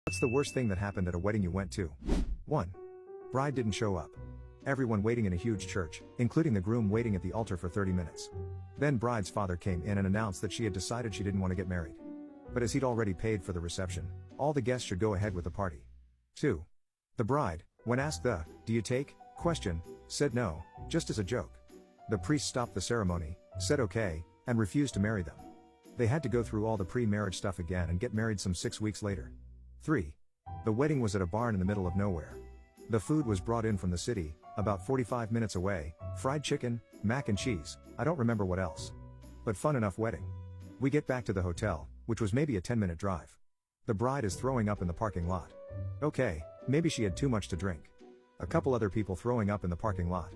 What's the worst thing that happened at a wedding you went to? 1. Bride didn't show up. Everyone waiting in a huge church, including the groom waiting at the altar for 30 minutes. Then bride's father came in and announced that she had decided she didn't want to get married. But as he'd already paid for the reception, all the guests should go ahead with the party. 2. The bride, when asked "do you take?" question, said no, just as a joke. The priest stopped the ceremony, said okay, and refused to marry them. They had to go through all the pre-marriage stuff again and get married some 6 weeks later. 3. The wedding was at a barn in the middle of nowhere. The food was brought in from the city, about 45 minutes away, fried chicken, mac and cheese, I don't remember what else. But fun enough wedding. We get back to the hotel, which was maybe a 10-minute drive. The bride is throwing up in the parking lot. Okay, maybe she had too much to drink. A couple other people throwing up in the parking lot.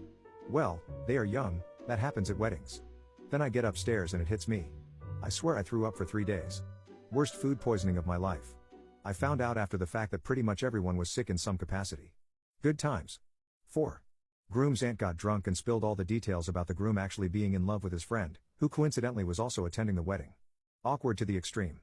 Well, they are young, that happens at weddings. Then I get upstairs and it hits me. I swear I threw up for 3 days. Worst food poisoning of my life. I found out after the fact that pretty much everyone was sick in some capacity. Good times. 4. Groom's aunt got drunk and spilled all the details about the groom actually being in love with his friend, who coincidentally was also attending the wedding. Awkward to the extreme.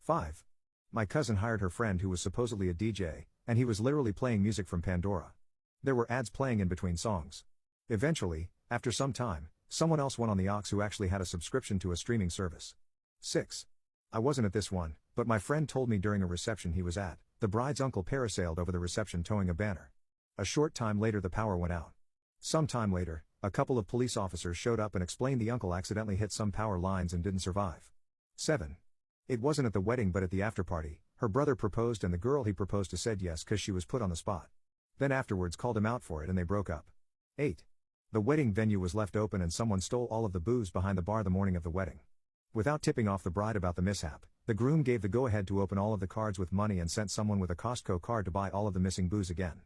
5. My cousin hired her friend who was supposedly a DJ, and he was literally playing music from Pandora. There were ads playing in between songs. Eventually, after some time, someone else went on the aux who actually had a subscription to a streaming service. 6. I wasn't at this one, but my friend told me during a reception he was at, the bride's uncle parasailed over the reception towing a banner. A short time later the power went out. Some time later, a couple of police officers showed up and explained the uncle accidentally hit some power lines and didn't survive. 7. It wasn't at the wedding but at the afterparty, her brother proposed and the girl he proposed to said yes cause she was put on the spot. Then afterwards called him out for it and they broke up. 8. The wedding venue was left open and someone stole all of the booze behind the bar the morning of the wedding. Without tipping off the bride about the mishap, the groom gave the go-ahead to open all of the cards with money and sent someone with a Costco card to buy all of the missing booze again.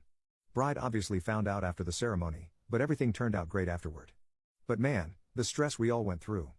Bride obviously found out after the ceremony, but everything turned out great afterward. But man, the stress we all went through.